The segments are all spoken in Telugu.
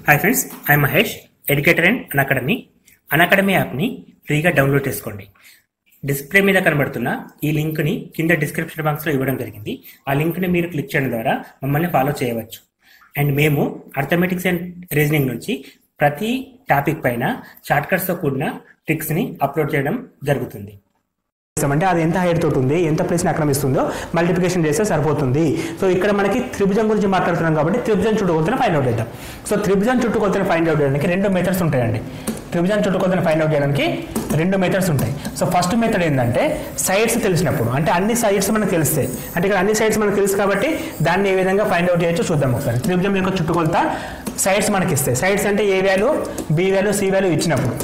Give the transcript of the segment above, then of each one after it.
Hi friends, I Mahesh, educator and Unacademy యాప్ని ఫ్రీగా డౌన్లోడ్ చేసుకోండి. డిస్ప్లే మీద కనబడుతున్న ఈ లింక్ని కింద డిస్క్రిప్షన్ బాక్స్లో ఇవ్వడం జరిగింది. ఆ లింక్ని మీరు క్లిక్ చేయడం ద్వారా మమ్మల్ని ఫాలో చేయవచ్చు. అండ్ మేము అర్థమెటిక్స్ అండ్ రీజనింగ్ నుంచి ప్రతి టాపిక్ పైన షార్ట్కట్స్తో కూడిన ట్రిక్స్ని అప్లోడ్ చేయడం జరుగుతుంది. అంటే అది ఎంత హైట్ తోటి ఉంది, ఎంత ప్లేస్ని ఆక్రమిస్తుందో మల్టిప్లికేషన్ చేస్తే సరిపోతుంది. సో ఇక్కడ మనకి త్రిభుజం గురించి మాట్లాడుతున్నాం కాబట్టి త్రిభుజం చుట్టుకొలతను ఫైండ్ అవుట్ చేద్దాం. సో త్రిభుజం చుట్టుకొలతను ఫైండ్ అవుట్ చేయడానికి రెండు మెథడ్స్ ఉంటాయండి. త్రిభుజం చుట్టుకొలతను ఫైండ్ అవుట్ చేయడానికి రెండు మెథడ్స్ ఉంటాయి. సో ఫస్ట్ మెథడ్ ఏంటంటే సైడ్స్ తెలిసినప్పుడు, అంటే అన్ని సైడ్స్ మనకు తెలిస్తాయి. అంటే ఇక్కడ అన్ని సైడ్స్ మనకు తెలుసు కాబట్టి దాన్ని ఏ విధంగా ఫైండ్ అవుట్ చేయొచ్చో చూద్దాం ఒకసారి. త్రిభుజం యొక్క చుట్టుకొలత సైడ్స్ మనకి ఇస్తాయి. సైడ్స్ అంటే A value, B value, C value ఇచ్చినప్పుడు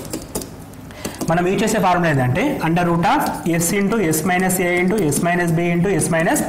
మనం యూజ్ చేసే ఫార్ములా ఏంటంటే √S into S minus A into S minus B into S minus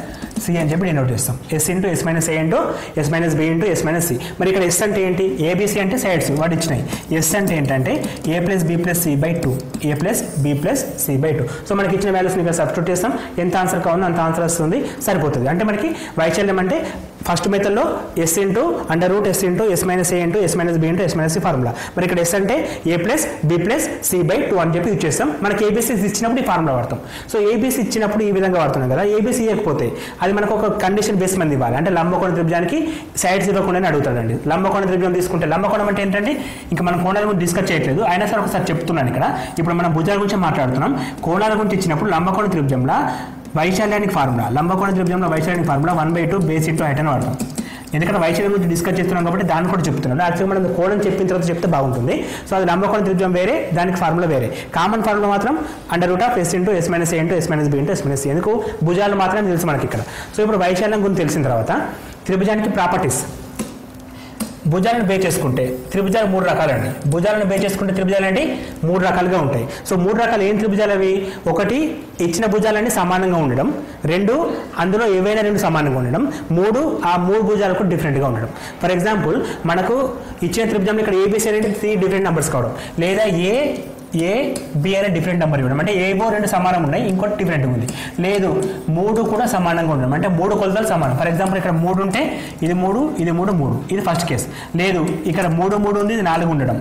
C అని చెప్పి డినోట్ చేస్తాం. S into S minus A into S minus B into S minus C. మరి ఇక్కడ ఎస్ అంటే ఏంటి, ఏబిసి అంటే సైడ్స్ వాటి ఇచ్చినాయి. ఎస్ అంటే ఏంటంటే A plus B plus C by 2, A plus B plus C by 2. సో మనకి ఇచ్చిన వాల్యూస్ని ఇక్కడ సబ్స్టిట్యూట్ చేస్తాం. ఎంత ఆన్సర్ కావాలో అంత ఆన్సర్ వస్తుంది, సరిపోతుంది. అంటే మనకి వైశాల్యం అంటే ఫస్ట్ మెథడ్లో S into √S into S minus A into S minus B into S minus C formula. మరి ఇక్కడ ఎస్ అంటే A plus B plus C by 2 అని చెప్పి యూజ్ చేస్తాం. మనకి ఏబీసీ ఇచ్చినప్పుడు ఈ ఫార్ములా వాడతాం. సో ఏబీసీ ఇచ్చినప్పుడు ఈ విధంగా వాడుతున్నాం కదా. ఏబీసీ ఇవ్వకపోతే అది మనకు ఒక కండిషన్ బేస్ మీద ఇవ్వాలి. అంటే లంబకోణ త్రిభుజానికి సైడ్స్ ఇవ్వకుండానే అడుగుతాడండి. లంబకోణ త్రిభుజం తీసుకుంటే లంబకోణం అంటే ఏంటంటే ఇంకా మనం కోణాల గురించి డిస్కస్ చేయట్లేదు, అయినా సరే ఒకసారి చెప్తున్నాను. ఇక్కడ ఇప్పుడు మనం భుజాల గురించి మాట్లాడుతున్నాం. కోణాల గురించి ఇచ్చినప్పుడు లంబకోణ త్రిభుజంలో వైశాల్యానికి ఫార్ములా, లంబకోణ త్రిభుజంలో వైశాల్యానికి ఫార్ములా 1/2 బేస్ ఇంటూ హైట్ అని వాడతాం. ఎందుకంటే వైశాల్యం గురించి డిస్కస్ చేస్తున్నాం కాబట్టి దాన్ని కూడా చెప్తున్నాను. యాక్చువల్గా మనం కోణం చెప్పిన తర్వాత చెప్తే బాగుంటుంది. సో అది లంబకోణ త్రిభుజం వేరే, దానికి ఫార్ములా వేరే. కామన్ ఫార్ములా మాత్రం √S into S minus A into S minus B into S minus C. ఎందుకు, భుజాలు మాత్రమే తెలుసు మనకి ఇక్కడ. సో ఇప్పుడు వైశాల్యం గురించి తెలిసిన తర్వాత త్రిభుజానికి ప్రాపర్టీస్. భుజాలను బేస్ చేసుకుంటే త్రిభుజాలు 3 రకాలండి. భుజాలను బేస్ చేసుకుంటే త్రిభుజాలు అంటే 3 రకాలుగా ఉంటాయి. సో 3 రకాలు ఏం త్రిభుజాలు అవి? ఒకటి, ఇచ్చిన భుజాలన్నీ సమానంగా ఉండడం. 2, అందులో ఏవైనా 2 సమానంగా ఉండడం. 3, ఆ 3 భుజాలు కూడా డిఫరెంట్గా ఉండడం. ఫర్ ఎగ్జాంపుల్ మనకు ఇచ్చిన త్రిభుజంలో ఇక్కడ ఏబిసి అనేది 3 డిఫరెంట్ నెంబర్స్ కావడం, లేదా ఏ బి అనే డిఫరెంట్ నెంబర్ ఇవ్వడం. అంటే ఏవో 2 సమానంగా ఉన్నాయి, ఇంకోటి డిఫరెంట్గా ఉంది. లేదు, 3 కూడా సమానంగా ఉండడం, అంటే 3 కొలతలు సమానం. ఫర్ ఎగ్జాంపుల్ ఇక్కడ 3 ఉంటే ఇది 3, ఇది 3, 3, ఇది ఫస్ట్ కేసు. లేదు, ఇక్కడ 3 ఉంది, ఇది 4 ఉండడం,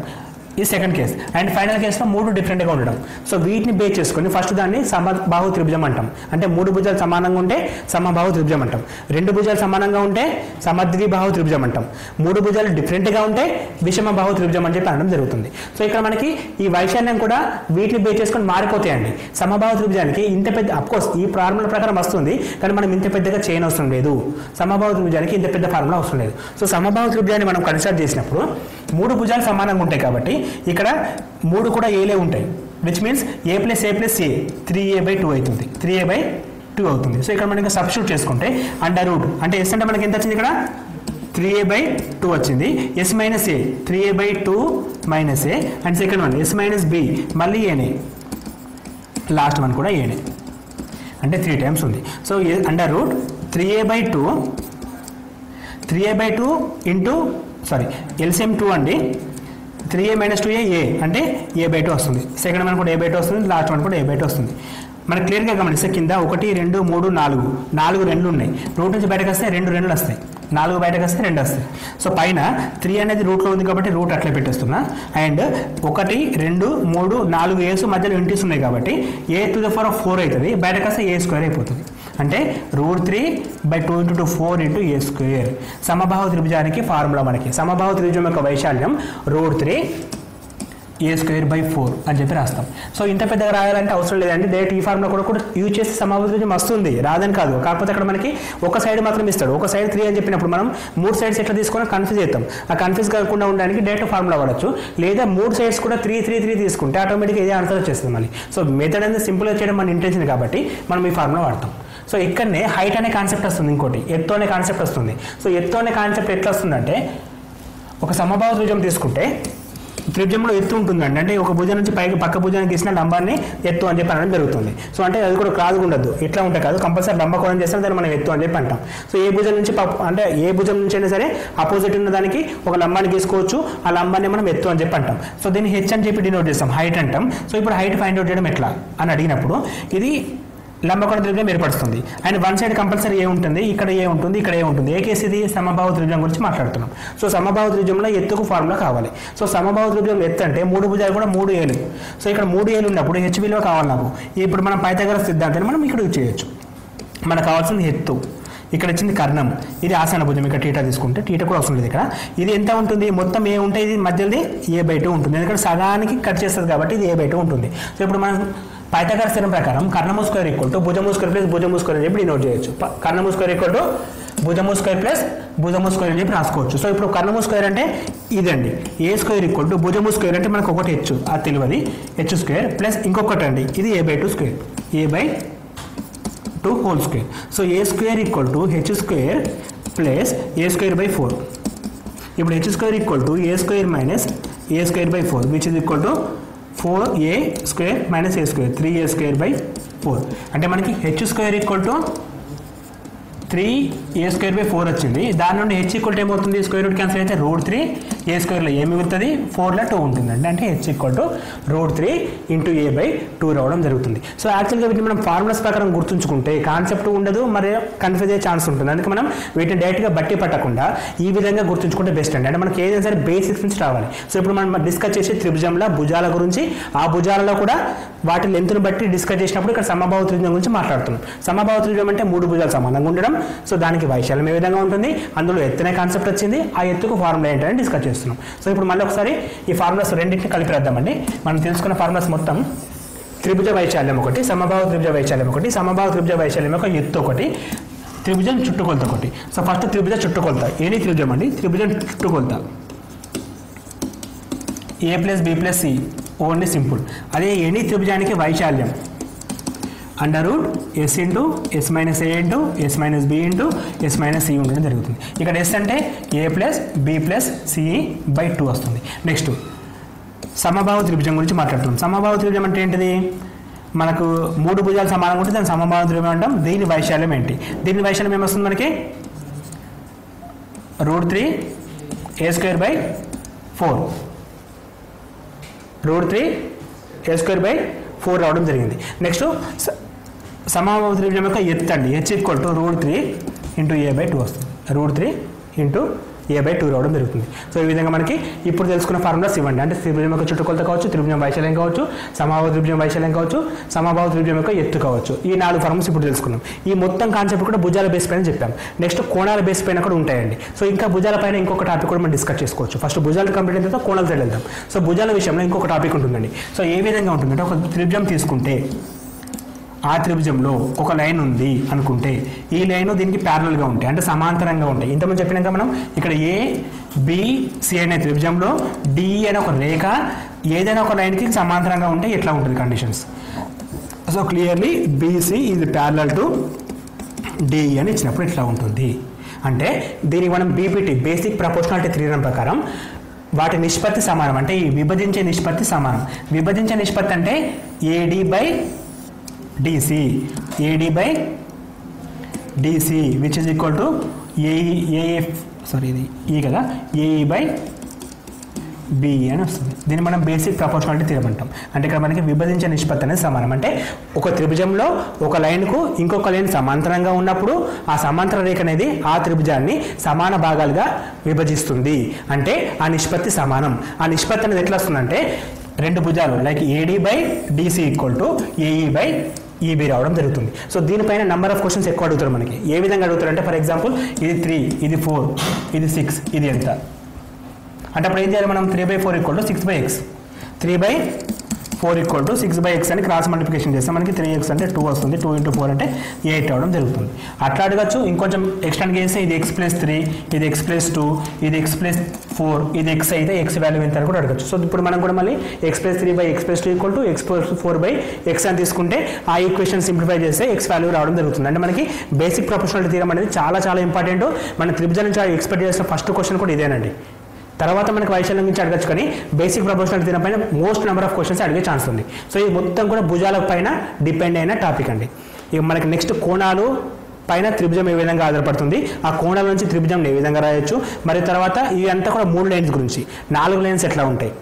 ఇది సెకండ్ కేసు. అండ్ ఫైనల్ కేసులో 3 డిఫరెంట్గా ఉండడం. సో వీటిని బేస్ చేసుకొని ఫస్ట్ దాన్ని సమబాహు త్రిభుజం అంటాం. అంటే 3 భుజాలు సమానంగా ఉంటే సమబాహు త్రిభుజం అంటాం. 2 భుజాలు సమానంగా ఉంటే సమద్విబాహు త్రిభుజం అంటాం. 3 భుజాలు డిఫరెంట్గా ఉంటే విషమబాహు త్రిభుజం అని చెప్పి అనడం జరుగుతుంది. సో ఇక్కడ మనకి ఈ వైశాల్యం కూడా వీటిని బేస్ చేసుకొని మారిపోతాయండి. సమబాహు త్రిభుజానికి ఇంత పెద్ద, అఫ్కోర్స్ ఈ ఫార్ములా ప్రకారం వస్తుంది, కానీ మనం ఇంత పెద్దగా చేయని అవసరం లేదు. సమబాహు త్రిభుజానికి ఇంత పెద్ద ఫార్ములా అవసరం లేదు. సో సమబాహు త్రిభుజాన్ని మనం కన్సిడర్ చేసినప్పుడు 3 భుజాలు సమానంగా ఉంటాయి కాబట్టి ఇక్కడ 3 కూడా ఏలే ఉంటాయి. Which means A plus A plus A 3a/2 అవుతుంది, 3a/2 అవుతుంది. సో ఇక్కడ మనం ఇంకా సబ్స్టిట్యూట్ చేసుకుంటే √, అంటే ఎస్ అంటే మనకి ఎంత వచ్చింది, ఇక్కడ 3a/2 వచ్చింది. S minus a 3a/2 minus a. And second one s minus b, మళ్ళీ ఏనే, లాస్ట్ వన్ కూడా ఏనే, అంటే 3 టైమ్స్ ఉంది. సో √3a/2 ఇంటూ ఎల్సిఎం 2 అండి, 3a - 2a ఏ అంటే a/2 వస్తుంది. సెకండ్ వన్ కూడా a/2 వస్తుంది, లాస్ట్ వన్ కూడా a/2 వస్తుంది. మనకు క్లియర్గా గమనిస్తే కింద 1, 2, 3, 4 2 ఉన్నాయి. రూట్ నుంచి బయటకు వస్తే 2 2 వస్తాయి, 4 బయటకు వస్తే 2 వస్తాయి. సో పైన 3 అనేది రూట్లో ఉంది కాబట్టి రూట్ అట్లే పెట్టేస్తున్నా. అండ్ 1, 2, 3, 4 ఏస్ మధ్యలో ఇంటీస్ ఉన్నాయి కాబట్టి a⁴ అవుతుంది, బయటకు వస్తే a² అయిపోతుంది. అంటే √3/2 × 2 4 × a². సమబాహు త్రిభుజానికి ఫార్ములా మనకి, సమబాహు త్రిభుజం యొక్క వైశాల్యం √3a²/4 అని చెప్పి రాస్తాం. సో ఇంత పెద్దగా రాయాలంటే అవసరం లేదండి, డైరెక్ట్ ఈ ఫార్ములా కూడా యూజ్ చేసి సమబాహు త్రిభుజం వస్తుంది, రాదని కాదు. కాకపోతే అక్కడ మనకి ఒక సైడ్ మాత్రం ఇస్తాడు. ఒక సైడ్ 3 అని చెప్పినప్పుడు మనం 3 సైడ్స్ ఎట్లా తీసుకొని కన్ఫ్యూజ్ అవుతాం. ఆ కన్ఫ్యూజ్ కాకుండా ఉండడానికి డైరెక్ట్ ఫార్ములా వాడచ్చు, లేదా 3 సైడ్స్ కూడా 3 3 3 తీసుకుంటే ఆటోమేటిక్గా ఇదే ఆన్సర్ వచ్చేస్తుంది మళ్ళీ. సో మెథడ్ అనేది సింపుల్గా చేయడం మన ఇంటెన్షన్ కాబట్టి మనం ఈ ఫార్ములా వాడతాం. సో ఇక్కడనే హైట్ అనే కాన్సెప్ట్ వస్తుంది, ఇంకోటి ఎత్తు అనే కాన్సెప్ట్ వస్తుంది. సో ఎత్తు అనే కాన్సెప్ట్ ఎట్లా వస్తుందంటే, ఒక సమబాహు త్రిభుజం తీసుకుంటే త్రిభుజంలో ఎత్తు ఉంటుందండి. అంటే ఒక భుజం నుంచి పైకి పక్క భుజానికి ఇచ్చిన లంబాన్ని ఎత్తు అని చెప్పి అనడం జరుగుతుంది. సో అంటే అది కూడా క్రాస్గా ఉండదు, ఇట్లా ఉంటే కాదు, కంపల్సరీ లంబకోణం చేస్తే దాన్ని మనం ఎత్తు అని చెప్పి అంటాం. సో ఏ భుజం నుంచి అంటే ఏ భుజం నుంచి అయినా సరే అపోజిట్ ఉన్న దానికి ఒక లంబాన్ని గీసుకోవచ్చు, ఆ లంబాన్ని మనం ఎత్తు అని చెప్పి అంటాం. సో దీన్ని హెచ్ అని చెప్పి డినోట్ చేస్తాం, హైట్ అంటాం. సో ఇప్పుడు హైట్ ఫైండ్ అవుట్ చేయడం ఎట్లా అని అడిగినప్పుడు ఇది లంబకోణ త్రిభుజం ఏర్పడుతుంది. అండ్ వన్ సైడ్ కంపల్సరీ ఏ ఉంటుంది, ఇక్కడ ఏ ఉంటుంది, ఇక్కడ ఏ ఉంటుంది. ఏ కేసు ఇది? సమబాహు త్రిభుజం గురించి మాట్లాడుతున్నాం. సో సమబాహు త్రిభుజంలో ఎత్తుకు ఫార్ములా కావాలి. సో సమబాహు త్రిభుజం ఎత్తు అంటే 3 భుజాలు కూడా 3 ఏలు. సో ఇక్కడ 3 ఏలు ఉన్నప్పుడు హెచ్ విలువ కావాలి నాకు. ఇప్పుడు మనం పైథాగరస్ సిద్ధాంతాన్ని మనం ఇక్కడ యూజ్ చేయొచ్చు. మనకు కావాల్సింది ఎత్తు, ఇక్కడ వచ్చింది కర్ణం, ఇది ఆసన భుజం. ఇక్కడ టీటా తీసుకుంటే టీటా కూడా వస్తుంది ఇక్కడ. ఇది ఎంత ఉంటుంది? మొత్తం ఏ ఉంటే ఇది మధ్యది a/2 ఉంటుంది. ఎందుకంటే సగానికి కట్ చేస్తుంది కాబట్టి ఇది a/2 ఉంటుంది. సో ఇప్పుడు మనం పైథాగరస్ థియరం ప్రకారం కర్ణము స్క్వేర్ ఈక్వల్ టు భుజము స్క్వేర్ ప్లస్ భుజము స్క్వేర్ అని చెప్పి నోట్ చేయొచ్చు. కర్ణము స్క్వేర్ ఈక్వల్ టు భుజము స్క్వేర్ ప్లస్ భుజము స్క్వేర్ అని చెప్పి రాసుకోవచ్చు. సో ఇప్పుడు కర్ణము స్క్వేర్ అంటే ఇదండి, ఏ స్క్వేర్ ఈక్వల్ టు భుజము స్క్వేర్ అంటే మనకు ఒకటి హెచ్, అది తెలియదు, హెచ్ స్క్వేర్ ప్లస్ ఇంకొకటి అండి, ఇది a/2 square, a/2 whole square. So A square equal to H square plus A square by 4. ఇప్పుడు H square equal to A square minus A square by 4 which is equal to 4a square minus a square, 3a square by 4. అంటే మనకి H square equal to 3a square by 4 వచ్చింది. దాని నుండి హెచ్ ఈక్వల్ టు ఏమవుతుంది? స్క్వేర్ రూట్ క్యాన్సిల్ అయితే √3 a స్క్వేర్లో ఏ మిగులుతుంది, 4లో 2 ఉంటుందండి. అంటే H equal to √3 into a/2 రావడం జరుగుతుంది. సో యాక్చువల్గా వీటిని మనం ఫార్ములాస్ ప్రకారం గుర్తుంచుకుంటే కాన్సెప్ట్ ఉండదు, మరి కన్ఫ్యూజ్ అయ్యే ఛాన్స్ ఉంటుంది. అందుకే మనం వీటిని డైరెక్ట్గా బట్టి పట్టకుండా ఈ విధంగా గుర్తుంచుకుంటే బెస్ట్ అండి. అంటే మనకి ఏదైనా సరే బేసిక్స్ నుంచి రావాలి. సో ఇప్పుడు మనం డిస్కస్ చేసే త్రిభుజంలో భుజాల గురించి, ఆ భుజాలలో కూడా వాటి లెంత్ను బట్టి డిస్కస్ చేసినప్పుడు ఇక్కడ సమబాహు త్రిభుజం గురించి మాట్లాడుతున్నాం. సమబాహు త్రిభుజం అంటే 3 భుజాలు సమానంగా ఉండడం. సో దానికి వైశాల్యం ఏ విధంగా ఉంటుంది, అందులో ఎత్తునే కాన్సెప్ట్ వచ్చింది, ఆ ఎత్తుకు ఫార్ములా ఏంటని డిస్కస్ చేస్తున్నాం. సో ఇప్పుడు మళ్ళీ ఒకసారి ఈ ఫార్ములాస్ రెండింటిని కలిపి రాద్దామండి. మనం తెలుసుకున్న ఫార్ములాస్ మొత్తం త్రిభుజ వైశాల్యం ఒకటి, సమబాహు త్రిభుజ వైశాల్యం ఒకటి, సమబాహు త్రిభుజ వైశాల్యం ఒక ఎత్తు ఒకటి, త్రిభుజం చుట్టుకొలత ఒకటి. సో ఫస్ట్ త్రిభుజ చుట్టుకొలత, ఏని త్రిభుజం అండి, త్రిభుజం చుట్టుకొలత a+b+c ఓన్లీ సింపుల్. అదే ఎనీ త్రిభుజానికి వైశాల్యం √s into s minus a into s minus b into s minus c ఉండడం జరుగుతుంది. ఇక్కడ s అంటే a+b+c/2 వస్తుంది. నెక్స్ట్ సమబాహు త్రిభుజం గురించి మాట్లాడుతున్నాం. సమబాహు త్రిభుజం అంటే ఏంటిది? మనకు 3 భుజాలు సమానంగా ఉంటే దాన్ని సమబాహు త్రిభుజం అంటాం. దీని వైశాల్యం ఏంటి? దీని వైశాల్యం ఏమొస్తుంది మనకి? √3a square by 4, √3a square by 4 రావడం జరిగింది. నెక్స్ట్ సమబాహు త్రిభుజం యొక్క ఎత్తు అండి, h equal to √3 into a/2 వస్తుంది. √3 ఇంటూ a/2 రావడం జరుగుతుంది. సో ఈ విధంగా మనకి ఇప్పుడు తెలుసుకున్న ఫార్ములాస్ ఇవ్వండి. అంటే త్రిభుజం యొక్క చుట్టుకొలత కావచ్చు, త్రిభుజం వైశాల్యం కావచ్చు, సమబాహు త్రిభుజం వైశాల్యం కావచ్చు, సమబాహు త్రిభుజం యొక్క ఎత్తు కావచ్చు. ఈ 4 ఫార్ములాస్ ఇప్పుడు తెలుసుకున్నాం. ఈ మొత్తం కాన్సెప్ట్ కూడా భుజాల బేస్ పైన చెప్పాం. నెక్స్ట్ కోణాల బేస్ పైన కూడా ఉంటాయండి. సో ఇంకా భుజాల పైన ఇంకొక టాపిక్ కూడా మనం డిస్కస్ చేసుకోవచ్చు. ఫస్ట్ భుజాలు కంప్లీట్ అయిన తర్వాత కోణాల సైడ్ వెళ్దాం. సో భుజాల విషయంలో ఇంకొక టాపిక్ ఉంటుందండి. సో ఏ విధంగా ఉంటుందంటే, ఒక త్రిభుజం తీసుకుంటే ఆ త్రిభుజంలో ఒక లైన్ ఉంది అనుకుంటే, ఈ లైన్ దీనికి ప్యారలల్గా ఉంటాయి, అంటే సమాంతరంగా ఉంటాయి. ఇంతకుముందు చెప్పినాక మనం ఇక్కడ ABC అనే త్రిభుజంలో DE అనే ఒక రేఖ ఏదైనా ఒక లైన్కి సమాంతరంగా ఉంటే ఎట్లా ఉంటుంది conditions. So clearly BC is parallel to DE అని ఇచ్చినప్పుడు ఇట్లా ఉంటుంది. అంటే దీనికి మనం BPT బేసిక్ ప్రపోర్షనాలిటీ థియరం ప్రకారం వాటి నిష్పత్తి సమానం. అంటే ఈ విభజించే నిష్పత్తి సమానం. విభజించే నిష్పత్తి అంటే AD/DC, AD/DC which is equal to ఇది ఈ కదా, AE/B అని వస్తుంది. దీన్ని మనం బేసిక్ ప్రపోర్షనాలిటీ థియరం అంటాం. అంటే ఇక్కడ మనకి విభజించే నిష్పత్తి అనేది సమానం. అంటే ఒక త్రిభుజంలో ఒక లైన్కు ఇంకొక లైన్ సమాంతరంగా ఉన్నప్పుడు ఆ సమాంతర రేఖ అనేది ఆ త్రిభుజాన్ని సమాన భాగాలుగా విభజిస్తుంది. అంటే ఆ నిష్పత్తి సమానం. ఆ నిష్పత్తి అనేది ఎట్లా వస్తుందంటే, 2 భుజాలు like AD/DC equal to AE/EB రావడం జరుగుతుంది. సో దీనిపైన నెంబర్ ఆఫ్ క్వశ్చన్స్ ఎక్కువ అడుగుతారు మనకి. ఏ విధంగా అడుగుతారు అంటే, ఫర్ ఎగ్జాంపుల్ ఇది 3, ఇది 4, ఇది 6, ఇది ఎంత అంటే అప్పుడు ఏం చేయాలి మనం? 3/4 equal to 6/x, 3/4 equal to 6/x అని క్రాస్ మల్టిప్లికేషన్ చేస్తే మనకి 3x అంటే 2 వస్తుంది. 2 × 4 అంటే 8 అవడం జరుగుతుంది. అట్లా అడగచ్చు. ఇంకొంచెం ఎక్స్టెండ్ చేస్తే ఇది x+3, ఇది x+2, ఇది x+4, ఇది x అయితే x వాల్యూ ఎంత అని కూడా అడగచ్చు. సో ఇప్పుడు మనం కూడా మళ్ళీ x+3/x+2 ఈక్వల్ టు x+4/x అని తీసుకుంటే ఆ ఈక్వేషన్ సింప్లిఫై చేస్తే x వాల్యూ రావడం జరుగుతుంది. అంటే మనకి బేసిక్ ప్రపోర్షనాలిటీ థియరం అనేది చాలా చాలా ఇంపార్టెంట్. మన త్రిభుజం నుంచి ఎక్స్పెక్ట్ చేసిన ఫస్ట్ క్వశ్చన్ కూడా ఇదేనండి. తర్వాత మనకి వైశాల్యం నుంచి అడగచ్చు, కానీ బేసిక్ ప్రపోర్షనాలిటీ థియరం పైన మోస్ట్ నెంబర్ ఆఫ్ క్వశ్చన్స్ అడిగే ఛాన్స్ ఉంది. సో ఇది మొత్తం కూడా భుజాల పైన డిపెండ్ అయిన టాపిక్ అండి. ఇక మనకి నెక్స్ట్ కోణాలు పైన త్రిభుజం ఏ విధంగా ఆధారపడుతుంది, ఆ కోణాల నుంచి త్రిభుజం ఏ విధంగా రాయొచ్చు, మరి తర్వాత ఇవి అంతా కూడా 3 లైన్స్ గురించి. 4 లైన్స్ ఎట్లా ఉంటాయి,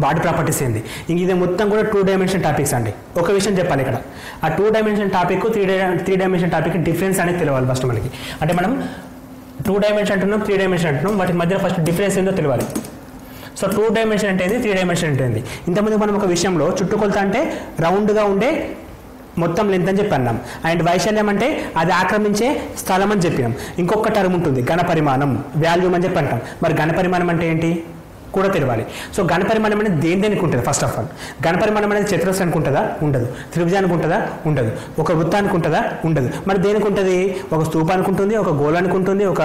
వాటి ప్రాపర్టీస్ ఏంది. ఇంక ఇది మొత్తం కూడా 2 డైమెన్షన్ టాపిక్స్ అండి. ఒక విషయం చెప్పాలి ఇక్కడ, ఆ 2 dimension topic 3 dimension topic difference అనేది తెలియాలి ఫస్ట్ మనకి. అంటే మనం 2 డైమెన్షన్ అంటున్నాం, 3 డైమెన్షన్ అంటున్నాం, వాటి మధ్య ఫస్ట్ డిఫరెన్స్ ఏందో తెలియాలి. సో 2 డైమెన్షన్ అంటే ఏంది, 3 డైమెన్షన్ అంటే ఏంది. ఇంతకుముందు మనం ఒక విషయంలో చుట్టుకొలత అంటే రౌండ్గా ఉండే మొత్తం లెంత్ అని చెప్పి అన్నాం. అండ్ వైశాల్యం అంటే అది ఆక్రమించే స్థలం అని చెప్పినాం. ఇంకొక టర్మ్ ఉంటుంది ఘనపరిమాణం, వాల్యూమ్ అని చెప్పి అంటాం. మరి ఘనపరిమాణం అంటే ఏంటి కూడా తెలియాలి. సో ఘనపరిమాణం అనేది దేనికి ఉంటుంది. ఫస్ట్ ఆఫ్ ఆల్ ఘనపరిమాణం అనేది చతురస్రానికి ఉంటుందా, ఉండదు. త్రిభుజానికి ఉంటుందా, ఉండదు. ఒక వృత్తానికి ఉంటుందా, ఉండదు. మరి దేనికి ఉంటుంది, ఒక స్తూపానికి ఉంటుంది, ఒక గోళానికి ఉంటుంది, ఒక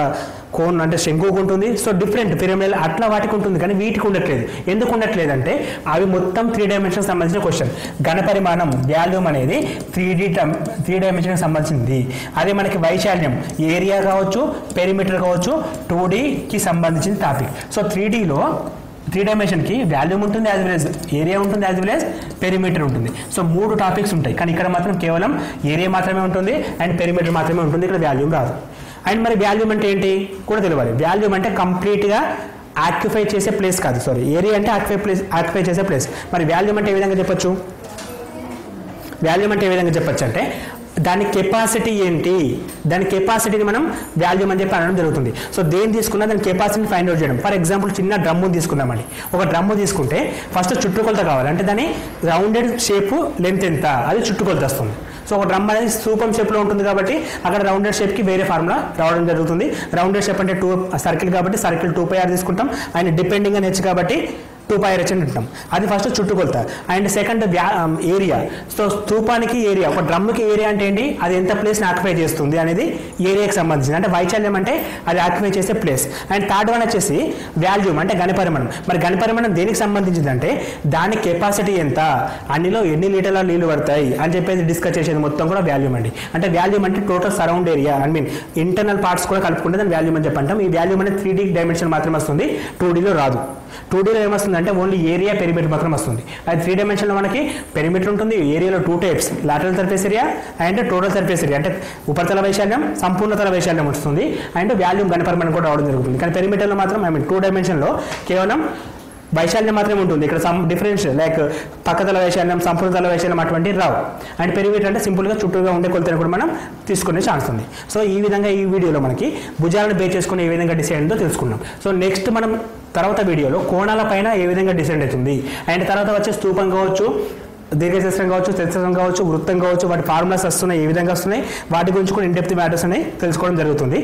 కోన్ అంటే శంకుకు ఉంటుంది. సో డిఫరెంట్ పిరమిడ్ అట్లా వాటికి ఉంటుంది, కానీ వీటికి ఉండట్లేదు. ఎందుకు ఉండట్లేదు అంటే అవి మొత్తం 3 డైమెన్షన్ సంబంధించిన క్వశ్చన్. ఘనపరిమాణం వాల్యూమ్ అనేది 3 డైమెన్షన్ సంబంధించింది. అదే మనకి వైశాల్యం ఏరియా కావచ్చు, పెరిమీటర్ కావచ్చు, 2Dకి సంబంధించిన టాపిక్. సో 3Dలో 3 డైమెన్షన్కి వాల్యూమ్ ఉంటుంది, యాజ్ వెల్ యాజ్ ఏరియా ఉంటుంది, యాజ్ వెల్ యాజ్ పెరిమీటర్ ఉంటుంది. సో 3 టాపిక్స్ ఉంటాయి, కానీ ఇక్కడ మాత్రం కేవలం ఏరియా మాత్రమే ఉంటుంది అండ్ పెరిమీటర్ మాత్రమే ఉంటుంది. ఇక్కడ వాల్యూమ్ రాదు. అండ్ మరి వాల్యూమ్ అంటే ఏంటి కూడా తెలియాలి. వాల్యూమ్ అంటే కంప్లీట్గా ఆక్యుపై చేసే ప్లేస్ కాదు, సారీ, ఏరియా అంటే ఆక్యుపై చేసే ప్లేస్. మరి వాల్యూమ్ అంటే ఏ విధంగా చెప్పొచ్చు, వాల్యూమ్ అంటే ఏ విధంగా చెప్పొచ్చు అంటే దాని కెపాసిటీ ఏంటి, దాని కెపాసిటీని మనం వాల్యూమ్ అని చెప్పి అనడం జరుగుతుంది. సో దేని తీసుకున్నా దాని కెపాసిటీని ఫైండ్ అవుట్ చేయడం. ఫర్ ఎగ్జాంపుల్ చిన్న డ్రమ్ము తీసుకుందామండి. ఒక డ్రమ్ము తీసుకుంటే ఫస్ట్ చుట్టుకొలత కావాలి, అంటే దాని రౌండెడ్ షేప్ లెంత్ ఎంత, అది చుట్టుకొలత వస్తుంది. సో ఒక డ్రమ్ అనేది స్తూపం షేప్లో ఉంటుంది కాబట్టి అక్కడ రౌండెడ్ షేప్కి వేరే ఫార్ములా రావడం జరుగుతుంది. రౌండెడ్ షేప్ అంటే 2 సర్కిల్ కాబట్టి సర్కిల్ 2πr తీసుకుంటాం. అండ్ డిపెండింగ్ అని హెచ్ కాబట్టి 2πr అని అంటాం. అది ఫస్ట్ చుట్టుకొలత. And second area. సో స్తూపానికి ఏరియా, ఒక డ్రమ్కి ఏరియా అంటే ఏంటి, అది ఎంత ప్లేస్ని ఆక్యుపై చేస్తుంది అనేది ఏరియాకి సంబంధించింది. అంటే వైశాల్యం అంటే అది ఆక్యుపై చేసే ప్లేస్. అండ్ థర్డ్ వన్ వచ్చేసి వాల్యూమ్ అంటే ఘనపరిమాణం. మరి ఘనపరిమాణం దేనికి సంబంధించింది అంటే దాని కెపాసిటీ ఎంత, అన్నిలో ఎన్ని లీటర్ల నీళ్లు పడతాయి అని చెప్పేసి డిస్కస్ చేసేది మొత్తం కూడా వాల్యూమ్ అండి. అంటే వాల్యూమ్ అంటే total surround area, I mean internal parts కూడా కలుపుకుంటే దాని వాల్యూమ్ అని చెప్పంటాం. ఈ వాల్యూమ్ అనేది 3D డైమెన్షన్ మాత్రమే వస్తుంది, 2Dలో రాదు. 2Dలో ఏమొస్తుంది అంటే ఓన్లీ ఏరియా పెరిమీటర్ మాత్రం వస్తుంది. అది 3 డైమెన్షన్లో మనకి పెరిమీటర్ ఉంటుంది. ఏరియాలో 2 types, lateral surface area and total surface area. అంటే ఉపరితల వైశాల్యం, సంపూర్ణతల వైశాల్యం వస్తుంది. అండ్ వాల్యూమ్ ఘనపరిమాణం కూడా రావడం జరుగుతుంది. కానీ పెరిమీటర్లో మాత్రం 2 డైమెన్షన్లో కేవలం వైశాల్యం మాత్రమే ఉంటుంది. ఇక్కడ సమ్ డిఫరెన్స్ లైక్ పక్కతల వైశాల్యం, సంపూర్ణతల వైశాల్యం అటువంటి రావు. అండ్ పెరిమీటర్ అంటే సింపుల్గా చుట్టూగా ఉండే కొలతను కూడా మనం తీసుకునే ఛాన్స్ ఉంది. సో ఈ విధంగా ఈ వీడియోలో మనకి భుజాలను బేస్ చేసుకుని ఏ విధంగా డిసైడ్ అయిందో తెలుసుకున్నాం. సో నెక్స్ట్ మనం తర్వాత వీడియోలో కోణాల పైన ఏ విధంగా డిసైడ్ అవుతుంది, అండ్ తర్వాత వచ్చే స్తూపం కావచ్చు, దీర్ఘచతురం కావచ్చు, చతురస్రం కావచ్చు, వృత్తం కావచ్చు, వాటి ఫార్ములాస్ వస్తున్నాయి, ఏ విధంగా వస్తున్నాయి, వాటి గురించి కూడా ఇన్డెప్త్ మ్యాటర్స్ అనేవి తెలుసుకోవడం జరుగుతుంది.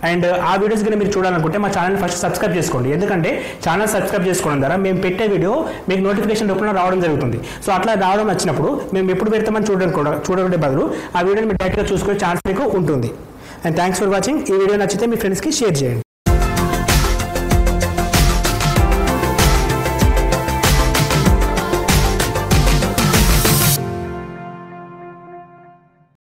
అండ్ ఆ వీడియోస్ కనుక మీరు చూడాలనుకుంటే మా ఛానల్ ఫస్ట్ సబ్స్క్రైబ్ చేసుకోండి. ఎందుకంటే ఛానల్ సబ్స్క్రైబ్ చేసుకోవడం ద్వారా మేము పెట్టే వీడియో మీకు నోటిఫికేషన్ రూపంలో రావడం జరుగుతుంది. సో అట్లా రావడం వచ్చినప్పుడు మేము ఎప్పుడు పెడతామని చూడడం బదులు ఆ వీడియోని మీరు డైరెక్ట్గా చూసుకునే ఛాన్స్ మీకు ఉంటుంది. And thanks for watching. ఈ వీడియో నచ్చితే మీ ఫ్రెండ్స్కి షేర్ చేయండి.